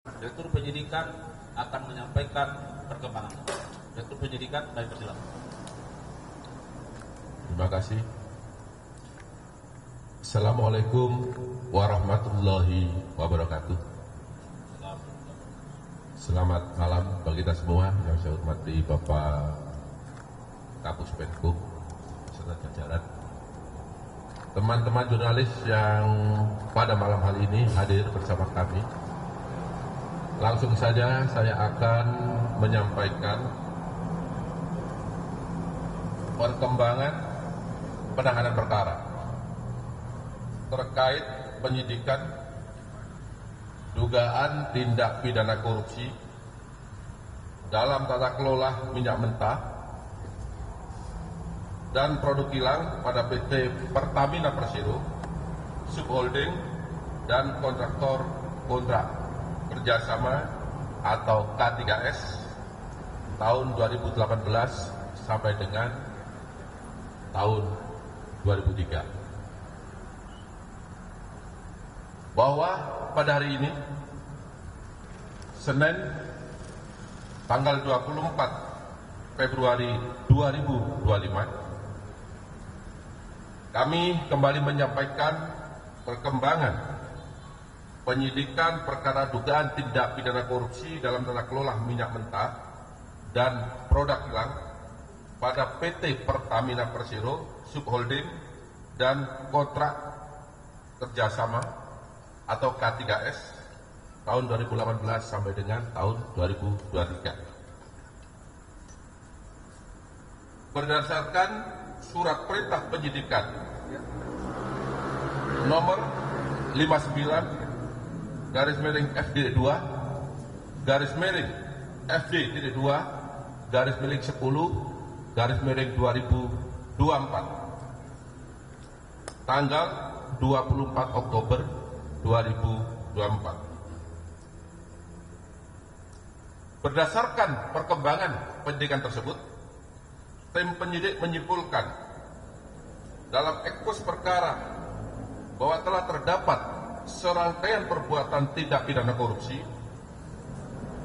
Direktur Penyidikan akan menyampaikan perkembangan. Direktur Penyidikan, baik persilakan. Terima kasih. Assalamualaikum warahmatullahi wabarakatuh. Selamat malam bagi kita semua yang saya hormati Bapak Kapus Penkum beserta jajaran. Teman-teman jurnalis yang pada malam hari ini hadir bersama kami. Langsung saja saya akan menyampaikan perkembangan penanganan perkara terkait penyidikan dugaan tindak pidana korupsi dalam tata kelola minyak mentah dan produk kilang pada PT Pertamina Persero, Subholding dan kontraktor kontrak kerjasama atau K3S tahun 2018 sampai dengan tahun 2003. Bahwa pada hari ini, Senin tanggal 24 Februari 2025, kami kembali menyampaikan perkembangan penyidikan perkara dugaan tindak pidana korupsi dalam tata kelola minyak mentah dan produk kilang pada PT Pertamina Persero, Subholding dan kontrak kerjasama atau K3S tahun 2018 sampai dengan tahun 2023. Berdasarkan surat perintah penyidikan nomor 59 garis miring FD2 garis miring FD2 garis miring 10 garis miring 2024 tanggal 24 Oktober 2024. Berdasarkan perkembangan penyidikan tersebut, tim penyidik menyimpulkan dalam ekspos perkara bahwa telah terdapat serangkaian perbuatan tindak pidana korupsi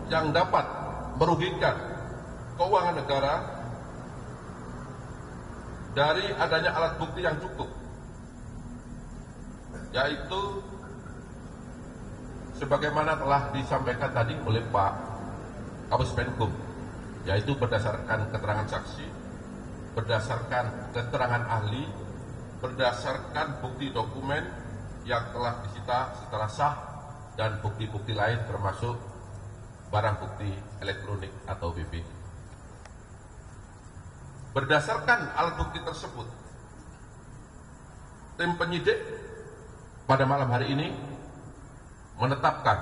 yang dapat merugikan keuangan negara dari adanya alat bukti yang cukup, yaitu sebagaimana telah disampaikan tadi oleh Pak Kapus Penkum, yaitu berdasarkan keterangan saksi, berdasarkan keterangan ahli, berdasarkan bukti dokumen yang telah disita setelah sah dan bukti-bukti lain termasuk barang bukti elektronik atau BB. Berdasarkan alat bukti tersebut, tim penyidik pada malam hari ini menetapkan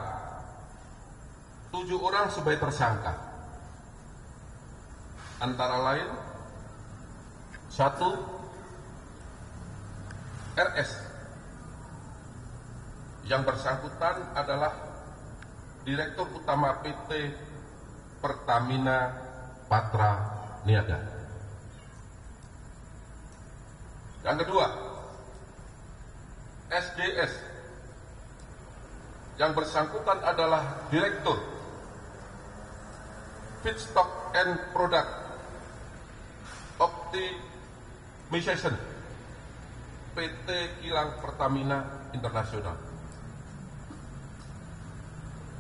7 orang sebagai tersangka, antara lain 1 RS yang bersangkutan adalah Direktur Utama PT Pertamina Patra Niaga. Yang kedua, SDS yang bersangkutan adalah Direktur Feedstock and Product Optimization PT Kilang Pertamina Internasional.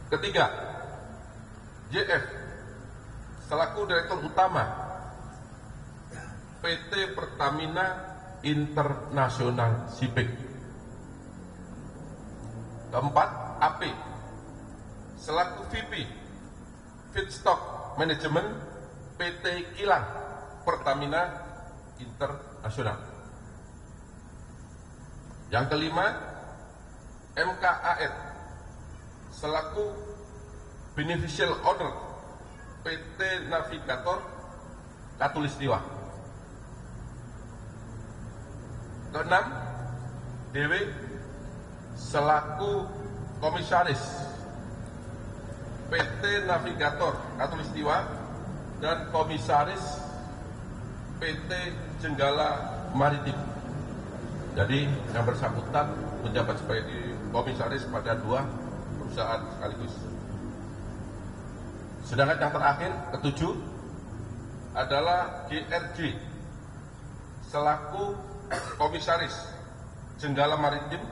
Ketiga, JF selaku Direktur Utama PT Pertamina Internasional Shipping. Keempat, AP selaku VP Feedstock Management PT Kilang Pertamina Internasional. Yang kelima, MKAS selaku Beneficial Owner PT Navigator Katulistiwa. Keenam, DW selaku Komisaris PT Navigator Katulistiwa dan Komisaris PT Jenggala Maritim. Jadi yang bersangkutan menjabat sebagai komisaris pada 2 perusahaan sekaligus. Sedangkan yang terakhir, ketujuh, adalah GRJ selaku Komisaris Jenggala Maritim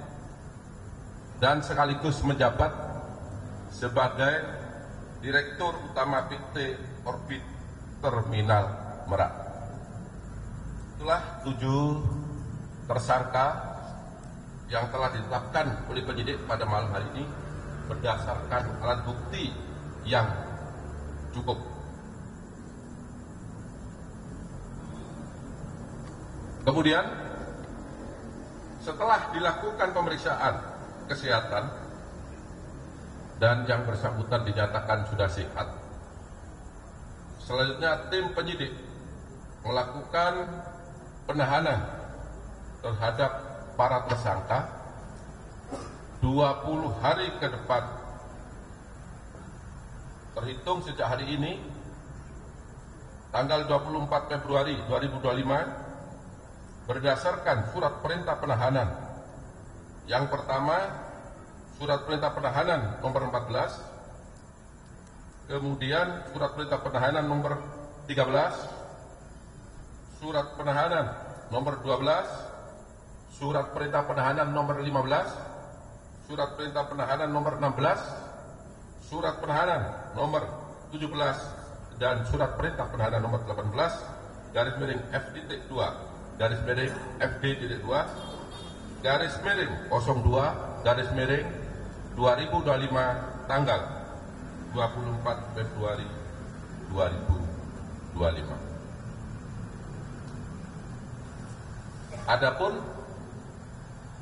dan sekaligus menjabat sebagai Direktur Utama PT Orbit Terminal Merak. Itulah 7 tersangka yang telah ditetapkan oleh penyidik pada malam hari ini berdasarkan alat bukti yang cukup. Kemudian setelah dilakukan pemeriksaan kesehatan dan yang bersangkutan dinyatakan sudah sehat, selanjutnya tim penyidik melakukan penahanan terhadap para tersangka 20 hari ke depan terhitung sejak hari ini tanggal 24 Februari 2025 berdasarkan surat perintah penahanan. Yang pertama, surat perintah penahanan nomor 14, kemudian surat perintah penahanan nomor 13, surat penahanan nomor 12, surat perintah penahanan nomor 15, surat perintah penahanan nomor 16, surat penahanan nomor 17, dan surat perintah penahanan nomor 18 garis miring F.2 garis miring FD.2 garis miring 02 garis miring 2025 tanggal 24 Februari 2025. Adapun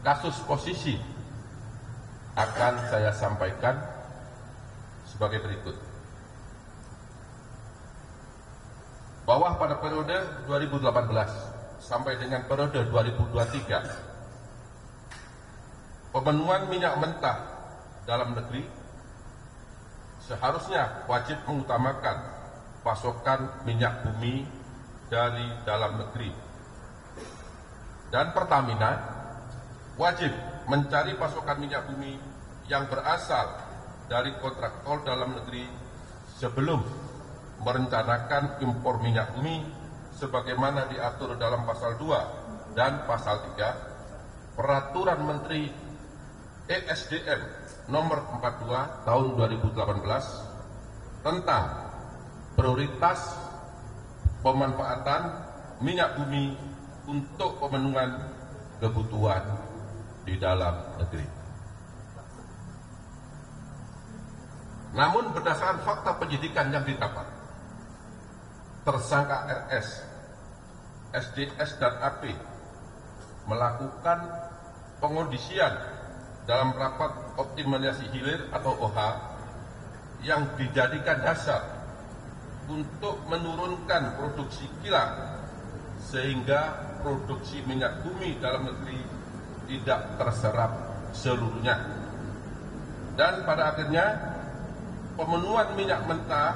kasus posisi akan saya sampaikan sebagai berikut. Bahwa pada periode 2018 sampai dengan periode 2023, pemenuhan minyak mentah dalam negeri seharusnya wajib mengutamakan pasokan minyak bumi dari dalam negeri. Dan Pertamina wajib mencari pasokan minyak bumi yang berasal dari kontraktor dalam negeri sebelum merencanakan impor minyak bumi sebagaimana diatur dalam pasal 2 dan pasal 3 Peraturan Menteri ESDM nomor 42 tahun 2018 tentang prioritas pemanfaatan minyak bumi untuk pemenuhan kebutuhan di dalam negeri. Namun berdasarkan fakta penyidikan yang didapat, tersangka RS, SDS dan AP melakukan pengondisian dalam rapat optimalisasi hilir atau OH yang dijadikan dasar untuk menurunkan produksi kilang sehingga produksi minyak bumi dalam negeri tidak terserap seluruhnya. Dan pada akhirnya pemenuhan minyak mentah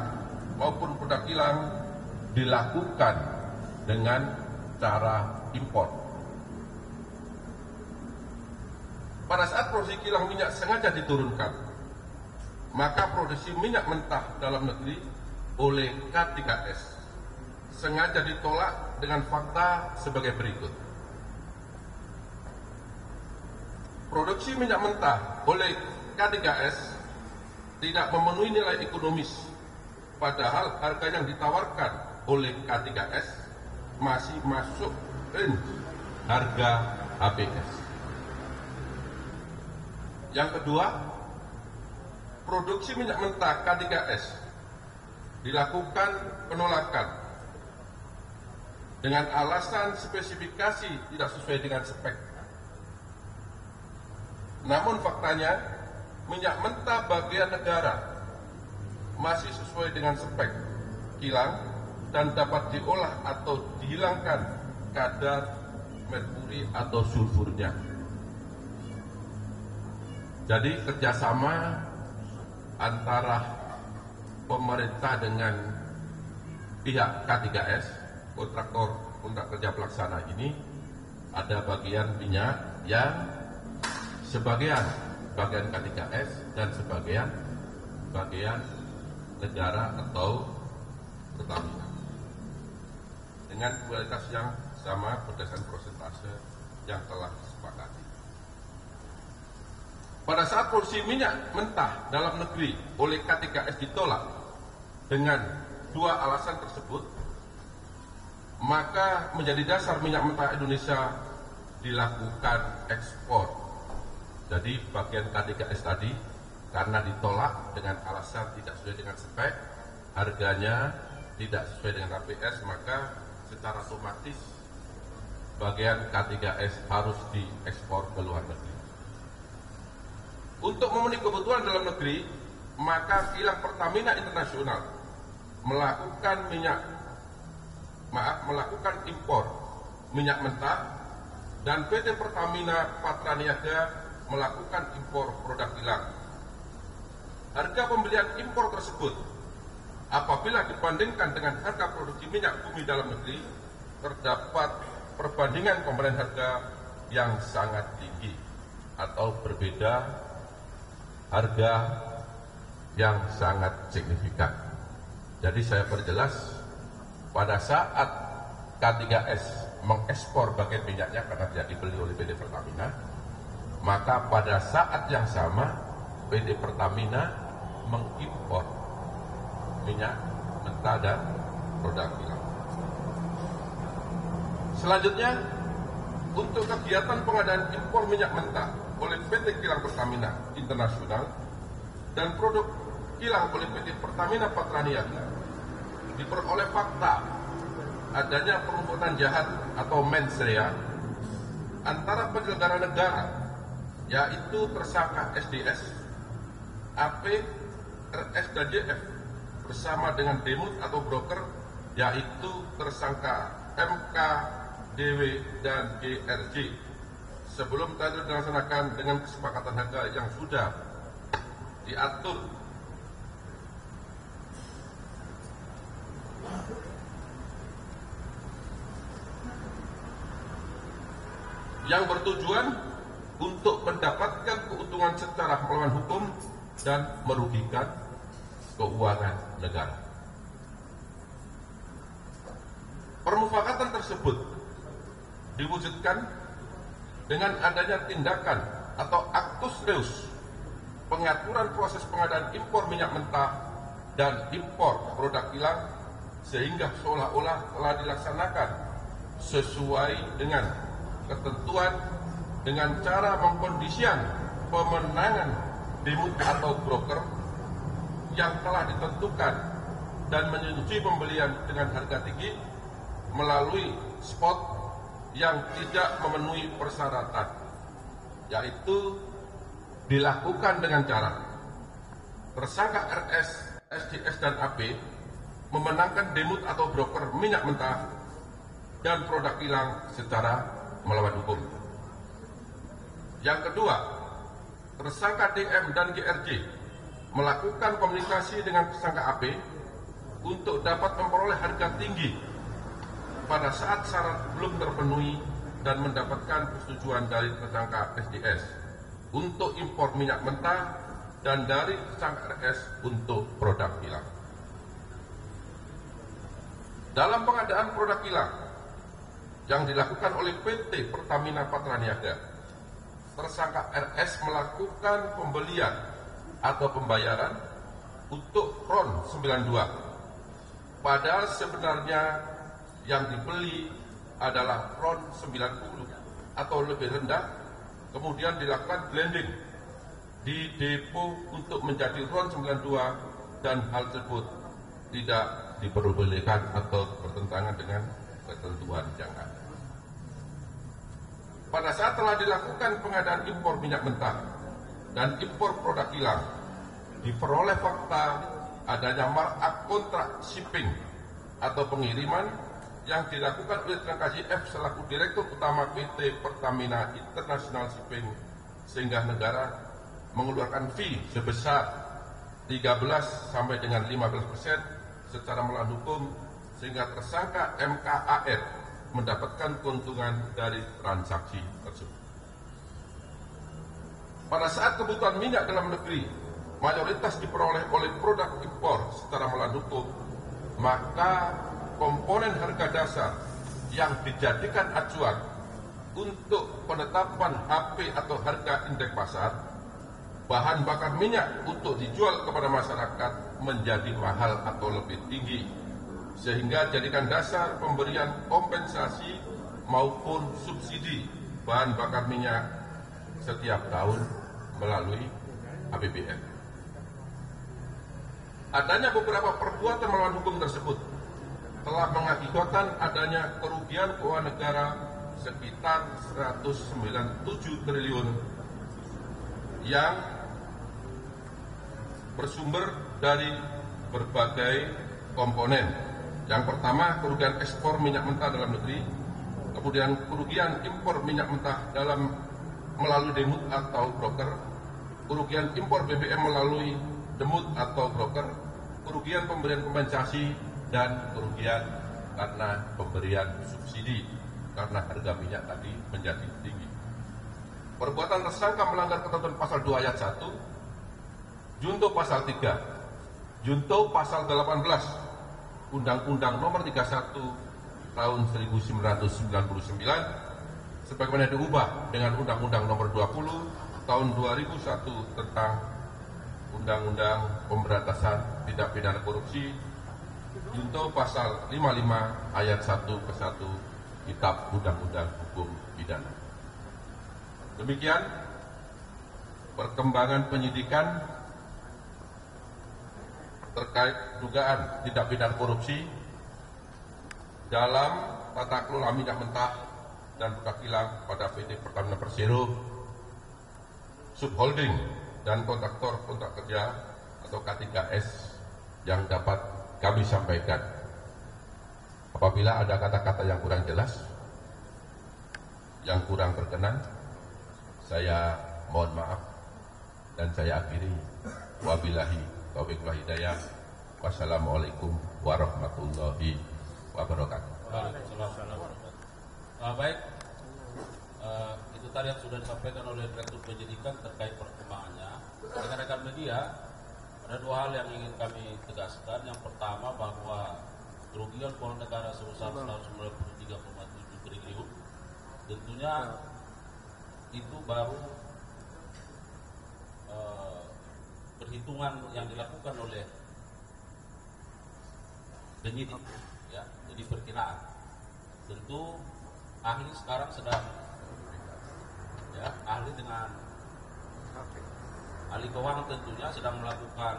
maupun produk kilang dilakukan dengan cara impor. Pada saat produksi kilang minyak sengaja diturunkan, maka produksi minyak mentah dalam negeri oleh K3S sengaja ditolak dengan fakta sebagai berikut. Produksi minyak mentah oleh K3S tidak memenuhi nilai ekonomis, padahal harga yang ditawarkan oleh K3S masih masuk range harga HPS. Yang kedua, produksi minyak mentah K3S dilakukan penolakan dengan alasan spesifikasi tidak sesuai dengan spek. Namun faktanya minyak mentah bagian negara masih sesuai dengan spek kilang dan dapat diolah atau dihilangkan kadar merkuri atau sulfurnya. Jadi kerjasama antara pemerintah dengan pihak K3S, kontraktor kontrak kerja pelaksana ini, ada bagian minyak yang sebagian K3S dan sebagian negara atau Pertamina dengan kualitas yang sama berdasarkan persentase yang telah disepakati. Pada saat produksi minyak mentah dalam negeri oleh K3S ditolak dengan dua alasan tersebut, maka menjadi dasar minyak mentah Indonesia dilakukan ekspor. Jadi bagian K3S tadi karena ditolak dengan alasan tidak sesuai dengan spek, harganya tidak sesuai dengan KPS, maka secara otomatis bagian K3S harus diekspor ke luar negeri. Untuk memenuhi kebutuhan dalam negeri, maka kilang Pertamina Internasional melakukan impor minyak mentah dan PT Pertamina Patraniaga melakukan impor produk kilang. Harga pembelian impor tersebut apabila dibandingkan dengan harga produksi minyak bumi dalam negeri, terdapat perbandingan komponen harga yang sangat tinggi atau berbeda harga yang sangat signifikan. Jadi saya perjelas, pada saat K3S mengekspor bagian minyaknya karena tidak dibeli oleh PT Pertamina, maka pada saat yang sama PT Pertamina mengimpor minyak mentah dan produk kilang. Selanjutnya, untuk kegiatan pengadaan impor minyak mentah oleh PT Kilang Pertamina Internasional dan produk kilang oleh PT Pertamina Patraniaga, diperoleh fakta adanya perbuatan jahat atau mens rea antara penyelenggara negara, yaitu tersangka SDS, AP, RS, dan JF, bersama dengan demut atau broker, yaitu tersangka MK, DW, dan GRJ, sebelum tender dilaksanakan dengan kesepakatan harga yang sudah diatur. Yang bertujuan untuk mendapatkan keuntungan secara melawan hukum dan merugikan keuangan negara. Permufakatan tersebut diwujudkan dengan adanya tindakan atau aktus reus pengaturan proses pengadaan impor minyak mentah dan impor produk kilang, sehingga seolah-olah telah dilaksanakan sesuai dengan ketentuan dengan cara mengkondisikan pemenangan demut atau broker yang telah ditentukan dan menyetujui pembelian dengan harga tinggi melalui spot yang tidak memenuhi persyaratan, yaitu dilakukan dengan cara tersangka RS, SDS, dan AP memenangkan demut atau broker minyak mentah dan produk kilang secara melawan hukum. Yang kedua, tersangka DM dan GRJ melakukan komunikasi dengan tersangka AP untuk dapat memperoleh harga tinggi pada saat syarat belum terpenuhi dan mendapatkan persetujuan dari tersangka SDS untuk impor minyak mentah dan dari tersangka RS untuk produk kilang. Dalam pengadaan produk kilang yang dilakukan oleh PT Pertamina Patraniaga, tersangka RS melakukan pembelian atau pembayaran untuk RON 92. Padahal sebenarnya yang dibeli adalah RON 90 atau lebih rendah, kemudian dilakukan blending di depo untuk menjadi RON 92, dan hal tersebut tidak diperbolehkan atau bertentangan dengan ketentuan yang ada. Pada saat telah dilakukan pengadaan impor minyak mentah dan impor produk kilang, diperoleh fakta adanya markup kontrak shipping atau pengiriman yang dilakukan oleh tersangka JF selaku Direktur Utama PT Pertamina International Shipping, sehingga negara mengeluarkan fee sebesar 13 sampai dengan 15% secara melawan hukum, sehingga tersangka MKAR mendapatkan keuntungan dari transaksi tersebut. Pada saat kebutuhan minyak dalam negeri mayoritas diperoleh oleh produk impor secara hukum, maka komponen harga dasar yang dijadikan acuan untuk penetapan HP atau harga indeks pasar, bahan bakar minyak untuk dijual kepada masyarakat menjadi mahal atau lebih tinggi, sehingga jadikan dasar pemberian kompensasi maupun subsidi bahan bakar minyak setiap tahun melalui APBN. Adanya beberapa perbuatan melawan hukum tersebut telah mengakibatkan adanya kerugian keuangan negara sekitar 197 triliun yang bersumber dari berbagai komponen. Yang pertama, kerugian ekspor minyak mentah dalam negeri, kemudian kerugian impor minyak mentah melalui demut atau broker, kerugian impor BBM melalui demut atau broker, kerugian pemberian kompensasi, dan kerugian karena pemberian subsidi karena harga minyak tadi menjadi tinggi. Perbuatan tersangka melanggar ketentuan pasal 2 ayat 1, junto pasal 3, junto pasal 18 Undang-Undang Nomor 31 tahun 1999 sebagaimana diubah dengan Undang-Undang Nomor 20 tahun 2001 tentang Undang-Undang Pemberantasan Tindak Pidana Korupsi, junto pasal 55 ayat 1 ke 1 Kitab Undang-Undang Hukum Pidana. Demikian perkembangan penyidikan terkait dugaan tindak pidana korupsi dalam tata kelola minyak mentah dan buka kilang pada PT Pertamina Persero, subholding dan kontraktor kontrak kerja atau K3S yang dapat kami sampaikan. Apabila ada kata-kata yang kurang jelas, yang kurang berkenan, saya mohon maaf dan saya akhiri. Wabillahi taufiq wal hidayah. Wassalamualaikum warahmatullahi wabarakatuh. Baik, itu tadi yang sudah disampaikan oleh Direktur Penyidikan terkait perkembangannya. Rekan-rekan media, ada dua hal yang ingin kami tegaskan. Yang pertama, bahwa kerugian keuangan negara sebesar 193,7 triliun tentunya itu baru perhitungan yang dilakukan oleh penyidik, ya, jadi perkiraan. Tentu ahli sekarang sedang, ya, ahli dengan ahli keuangan tentunya sedang melakukan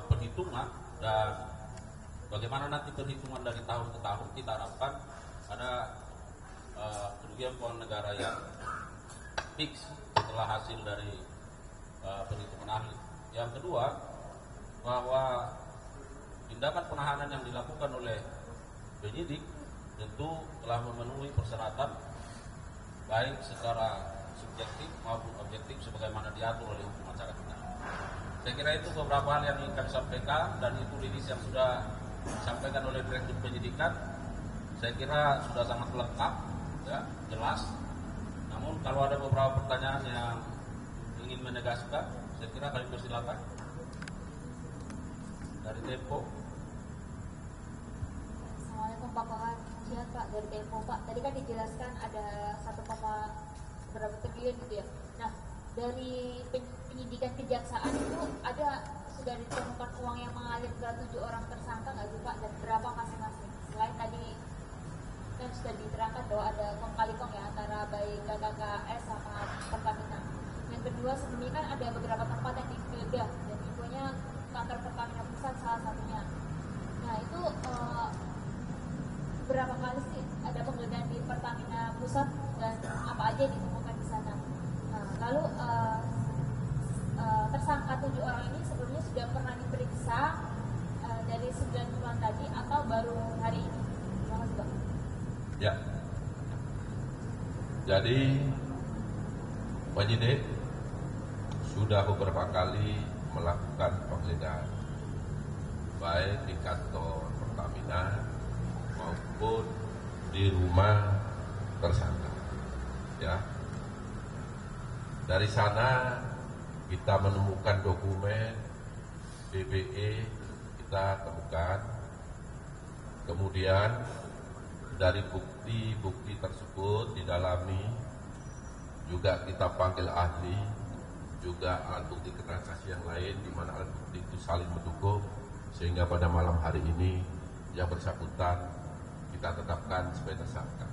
perhitungan, dan bagaimana nanti perhitungan dari tahun ke tahun kita harapkan ada kerugian keuangan negara yang fix setelah hasil dari perhitungan ahli. Yang kedua, bahwa tindakan penahanan yang dilakukan oleh penyidik tentu telah memenuhi persyaratan baik secara subjektif maupun objektif sebagaimana diatur oleh hukum acara kita. Saya kira itu beberapa hal yang ingin kami sampaikan, dan itu rilis yang sudah disampaikan oleh Direktur Penyidikan. Saya kira sudah sangat lengkap, ya, jelas. Namun kalau ada beberapa pertanyaan yang ingin menegaskan, saya kira kami persilakan. Dari Tempo. Assalamualaikum Pak Kohar. Siap Pak, dari Tempo Pak. Tadi kan dijelaskan ada 1, berapa triliun gitu ya. Nah, dari penyidikan kejaksaan itu sudah ditemukan uang yang mengalir ke 7 orang tersangka nggak sih Pak? Dan berapa masing-masing? Selain tadi kan sudah diterangkan bahwa ada kong kali kong ya antara baik KKS sama Pertamina. Yang kedua, sebelumnya kan ada beberapa tempat yang digeledah dan infonya kantor Pertamina Pusat salah satunya. Nah itu berapa kali sih ada penggeledahan di Pertamina Pusat dan apa aja ditemukan di sana? Lalu tersangka 7 orang ini sebelumnya sudah pernah diperiksa dari 9 bulan tadi atau baru hari ini? Terima kasih Pak. Ya, jadi penyidik sudah beberapa kali melakukan penggeledahan baik di kantor Pertamina maupun di rumah tersangka. Ya, dari sana kita menemukan dokumen DBE, kita temukan. Kemudian dari bukti-bukti tersebut didalami, juga kita panggil ahli, juga alat bukti keterangan saksi yang lain di mana alat bukti itu saling mendukung, sehingga pada malam hari ini yang bersangkutan kita tetapkan sebagai tersangka.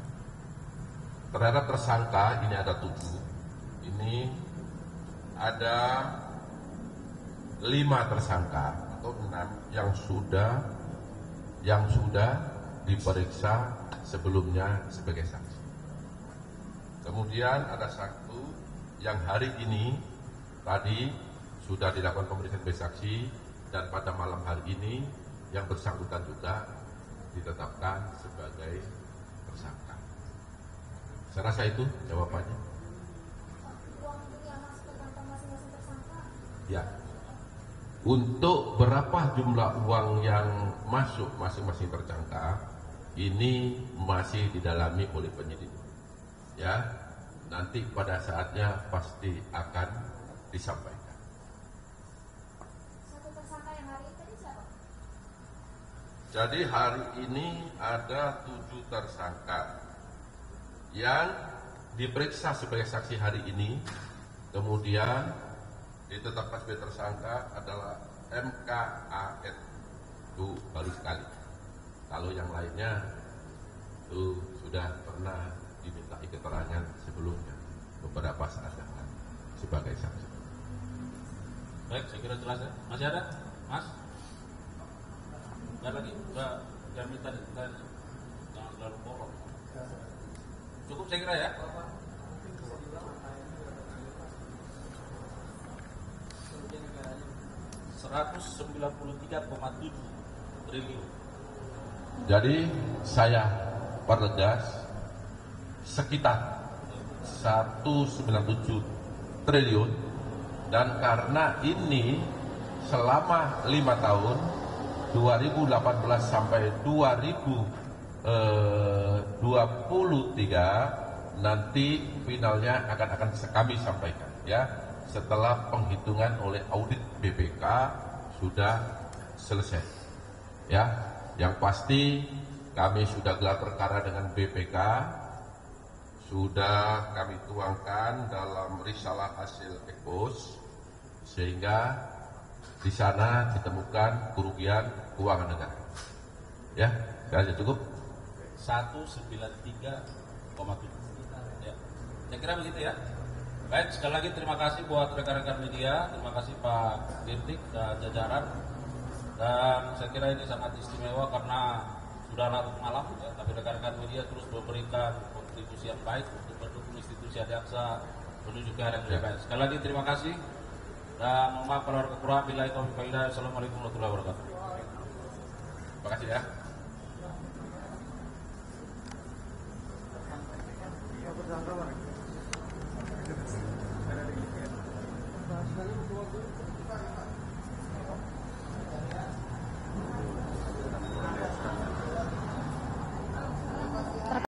Terhadap tersangka ini ada 7. Ini ada 5 tersangka atau 6 yang sudah diperiksa sebelumnya sebagai saksi. Kemudian ada 1 yang hari ini tadi sudah dilakukan pemeriksaan sebagai saksi, dan pada malam hari ini yang bersangkutan juga ditetapkan sebagai tersangka. Saya rasa itu jawabannya. Uang yang masuk ke kantong masing-masing tersangka? Ya. Untuk berapa jumlah uang yang masuk masing-masing tersangka ini masih didalami oleh penyidik. Ya, nanti pada saatnya pasti akan disampaikan. Satu tersangka yang hari ini tadi siapa? Jadi hari ini ada 7 tersangka yang diperiksa sebagai saksi hari ini, kemudian ditetapkan sebagai tersangka adalah MKAN. Itu baru sekali. Kalau yang lainnya itu sudah pernah dimintai keterangan sebelumnya beberapa saat yang lalu sebagai saksi. Baik, saya kira jelas ya. Masih ada, Mas? Enggak lagi, udah minta jangan terlalu bolong. Cukup saya kira ya. Rp193,7 triliun. Jadi saya pertegas sekitar 197 triliun, dan karena ini selama 5 tahun 2018 sampai 2023 nanti finalnya akan kami sampaikan ya, setelah penghitungan oleh audit BPK sudah selesai ya. Yang pasti kami sudah gelar perkara dengan BPK, sudah kami tuangkan dalam risalah hasil ekspos, sehingga di sana ditemukan kerugian keuangan negara. Ya, sudah cukup. 193,7. Ya. Saya kira begitu ya. Baik, sekali lagi terima kasih buat rekan-rekan media, terima kasih Pak Dirdik dan jajaran. Dan saya kira ini sangat istimewa karena sudah larut malam ya, tapi rekan-rekan media terus memberikan kontribusi yang baik untuk mendukung institusi Adiaksa menuju ke arah yang lebih baik. Sekali lagi terima kasih dan mohon maaf kalau ada kekurangan. Billahi taufiq wal hidayah. Assalamualaikum warahmatullahi wabarakatuh. Terima kasih ya. Nah,